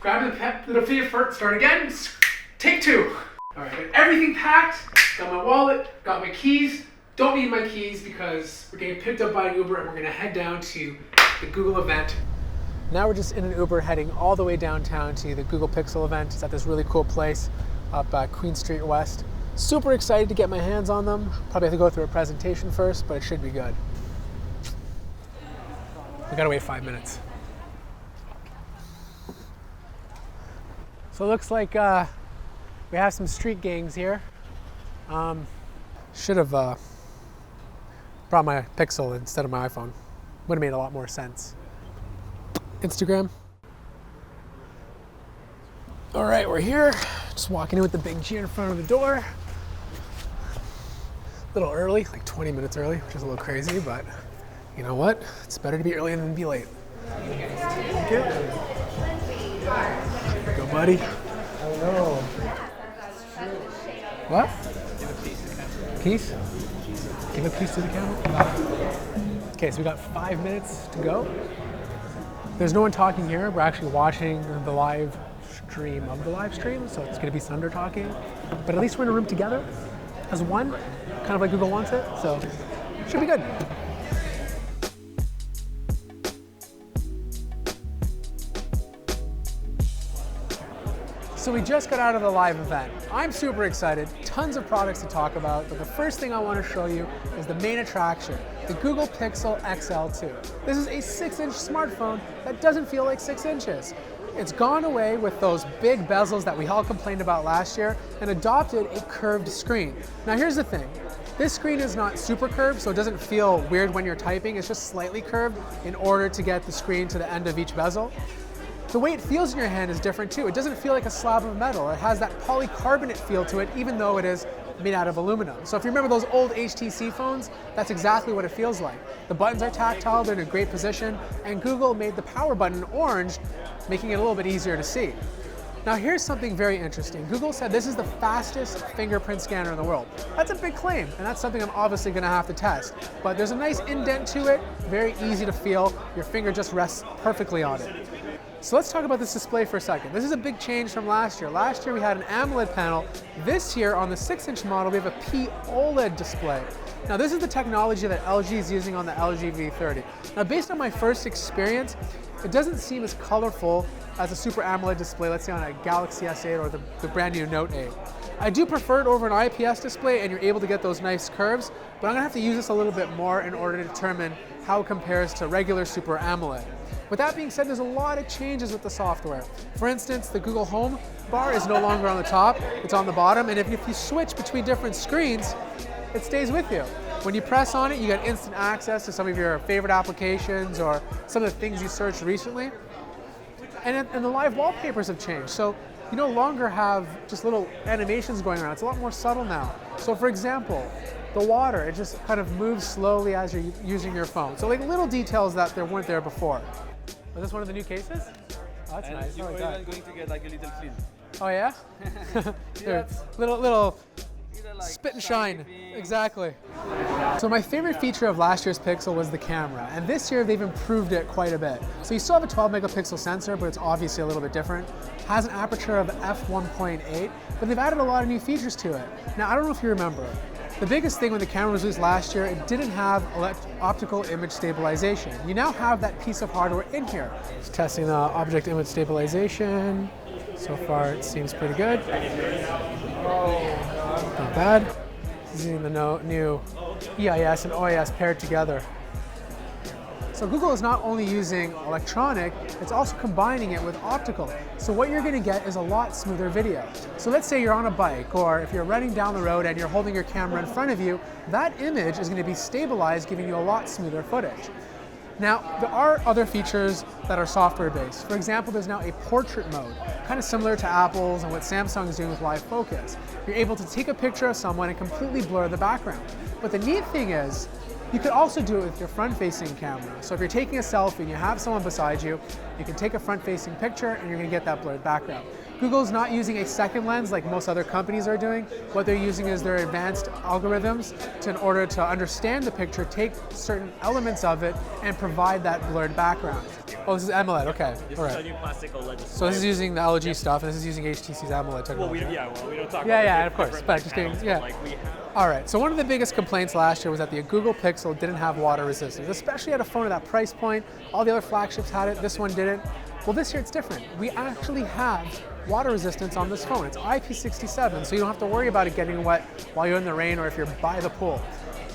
grab the feet first, start again, take two. All right, got everything packed, got my wallet, got my keys. Don't need my keys because we're getting picked up by an Uber and we're gonna head down to the Google event. Now we're just in an Uber heading all the way downtown to the Google Pixel event. It's at this really cool place up Queen Street West. Super excited to get my hands on them. Probably have to go through a presentation first, but it should be good. We gotta wait 5 minutes. So it looks like we have some street gangs here. Should have brought my Pixel instead of my iPhone. Would have made a lot more sense. Instagram. All right, we're here. Just walking in with the big G in front of the door. A little early, like 20 minutes early, which is a little crazy, but you know what? It's better to be early than be late. Thank you. Go, buddy. Oh no. What? Piece? Give a piece to the camera. Okay, so we got 5 minutes to go. There's no one talking here. We're actually watching the live stream of the live stream, so it's going to be Sunder talking. But at least we're in a room together as one, kind of like Google wants it, so should be good. So we just got out of the live event. I'm super excited, tons of products to talk about, but the first thing I want to show you is the main attraction, the Google Pixel XL2. This is a 6-inch smartphone that doesn't feel like 6 inches. It's gone away with those big bezels that we all complained about last year and adopted a curved screen. Now here's the thing, this screen is not super curved, so it doesn't feel weird when you're typing. It's just slightly curved in order to get the screen to the end of each bezel. The way it feels in your hand is different too. It doesn't feel like a slab of metal. It has that polycarbonate feel to it, even though it is made out of aluminum. So if you remember those old HTC phones, that's exactly what it feels like. The buttons are tactile, they're in a great position, and Google made the power button orange, making it a little bit easier to see. Now here's something very interesting. Google said this is the fastest fingerprint scanner in the world. That's a big claim, and that's something I'm obviously gonna have to test. But there's a nice indent to it, very easy to feel. Your finger just rests perfectly on it. So let's talk about this display for a second. This is a big change from last year. Last year we had an AMOLED panel. This year on the 6-inch model we have a POLED display. Now this is the technology that LG is using on the LG V30. Now based on my first experience, it doesn't seem as colorful as a Super AMOLED display, let's say on a Galaxy S8 or the brand new Note 8. I do prefer it over an IPS display and you're able to get those nice curves, but I'm gonna have to use this a little bit more in order to determine how it compares to regular Super AMOLED. With that being said, there's a lot of changes with the software. For instance, the Google Home bar is no longer on the top, it's on the bottom, and if you switch between different screens, it stays with you. When you press on it, you get instant access to some of your favorite applications or some of the things you searched recently. And the live wallpapers have changed. So you no longer have just little animations going around. It's a lot more subtle now. So for example, the water, it just kind of moves slowly as you're using your phone. So like little details that there weren't there before. Was this one of the new cases? Oh, that's nice. You're even going to get like a little clean. Oh yeah? little spit and shine. Exactly. So my favorite feature of last year's Pixel was the camera, and this year they've improved it quite a bit. So you still have a 12 megapixel sensor, but it's obviously a little bit different. It has an aperture of f1.8, but they've added a lot of new features to it. Now I don't know if you remember, the biggest thing when the camera was released last year, it didn't have optical image stabilization. You now have that piece of hardware in here. Just testing the object image stabilization. So far it seems pretty good. Not bad. This is using the new EIS and OIS paired together. So Google is not only using electronic, it's also combining it with optical. So what you're gonna get is a lot smoother video. So let's say you're on a bike, or if you're running down the road and you're holding your camera in front of you, that image is gonna be stabilized, giving you a lot smoother footage. Now, there are other features that are software-based. For example, there's now a portrait mode, kind of similar to Apple's and what Samsung is doing with Live Focus. You're able to take a picture of someone and completely blur the background. But the neat thing is, you could also do it with your front-facing camera. So if you're taking a selfie and you have someone beside you, you can take a front-facing picture and you're gonna get that blurred background. Google's not using a second lens like most other companies are doing. What they're using is their advanced algorithms in order to understand the picture, take certain elements of it, and provide that blurred background. Oh, this is AMOLED, okay. This all is right. a new plastic OLED display. So this is using the LG stuff, and this is using HTC's AMOLED Well, technology. we don't talk about Yeah, the of course, different, but like, just kidding, panels, yeah. But, like, we have All right, so one of the biggest complaints last year was that the Google Pixel didn't have water resistance, especially at a phone at that price point. All the other flagships had it, this one didn't. Well, this year it's different. We actually have water resistance on this phone. It's IP67, so you don't have to worry about it getting wet while you're in the rain or if you're by the pool.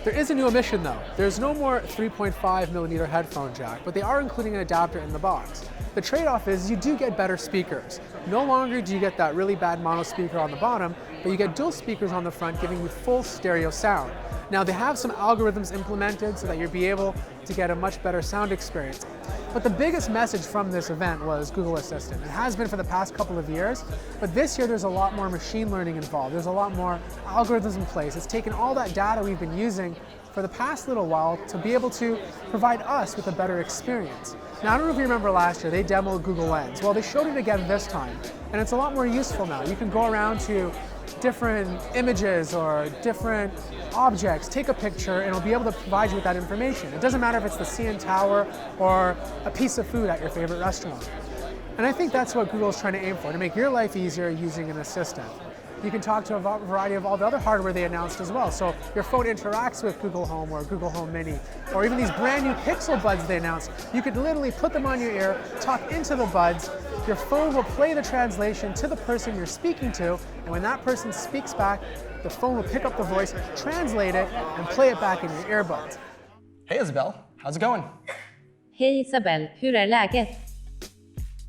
There is a new omission though. There's no more 3.5mm headphone jack, but they are including an adapter in the box. The trade-off is you do get better speakers. No longer do you get that really bad mono speaker on the bottom, but you get dual speakers on the front giving you full stereo sound. Now they have some algorithms implemented so that you'll be able to get a much better sound experience. But the biggest message from this event was Google Assistant. It has been for the past couple of years, but this year there's a lot more machine learning involved. There's a lot more algorithms in place. It's taken all that data we've been using for the past little while to be able to provide us with a better experience. Now, I don't know if you remember last year, they demoed Google Lens. Well, they showed it again this time, and it's a lot more useful now. You can go around to different images or different objects, take a picture, and it'll be able to provide you with that information. It doesn't matter if it's the CN Tower or a piece of food at your favorite restaurant. And I think that's what Google's trying to aim for, to make your life easier using an assistant. You can talk to a variety of all the other hardware they announced as well. So your phone interacts with Google Home or Google Home Mini, or even these brand new Pixel Buds they announced. You could literally put them on your ear, talk into the buds, your phone will play the translation to the person you're speaking to, and when that person speaks back, the phone will pick up the voice, translate it, and play it back in your earbuds. Hey Isabel, how's it going? Hej Isabel, hur är läget?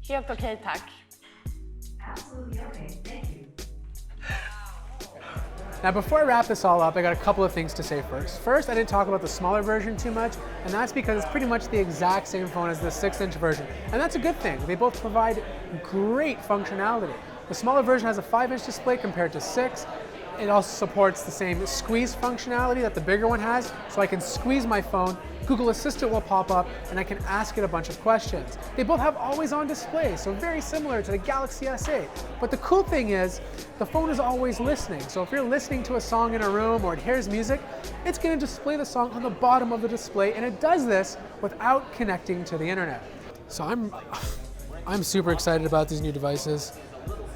Helt okej, tack. Now before I wrap this all up, I got a couple of things to say first. First, I didn't talk about the smaller version too much, and that's because it's pretty much the exact same phone as the 6-inch version. And that's a good thing. They both provide great functionality. The smaller version has a 5-inch display compared to 6. It also supports the same squeeze functionality that the bigger one has, so I can squeeze my phone, Google Assistant will pop up, and I can ask it a bunch of questions. They both have always-on display, so very similar to the Galaxy S8. But the cool thing is, the phone is always listening. So if you're listening to a song in a room or it hears music, it's going to display the song on the bottom of the display, and it does this without connecting to the internet. So I'm super excited about these new devices.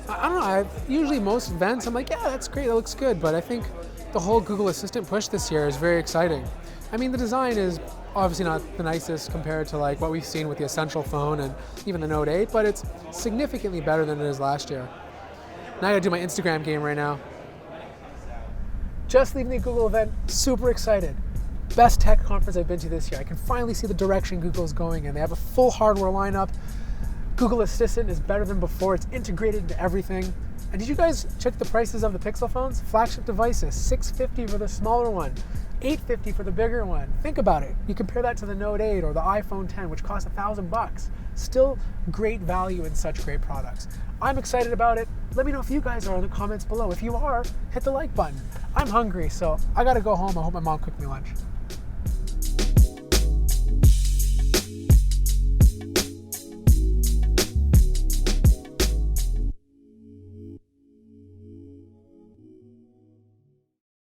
I don't know, usually most events I'm like, yeah, that's great, that looks good, but I think the whole Google Assistant push this year is very exciting. I mean, the design is obviously not the nicest compared to like what we've seen with the Essential phone and even the Note 8, but it's significantly better than it is last year. Now I gotta do my Instagram game right now. Just leaving the Google event, super excited. Best tech conference I've been to this year. I can finally see the direction Google's going in. They have a full hardware lineup. Google Assistant is better than before. It's integrated into everything. And did you guys check the prices of the Pixel phones? Flagship devices, $650 for the smaller one, $850 for the bigger one. Think about it. You compare that to the Note 8 or the iPhone 10, which cost $1,000. Still great value in such great products. I'm excited about it. Let me know if you guys are in the comments below. If you are, hit the like button. I'm hungry, so I gotta go home. I hope my mom cooked me lunch.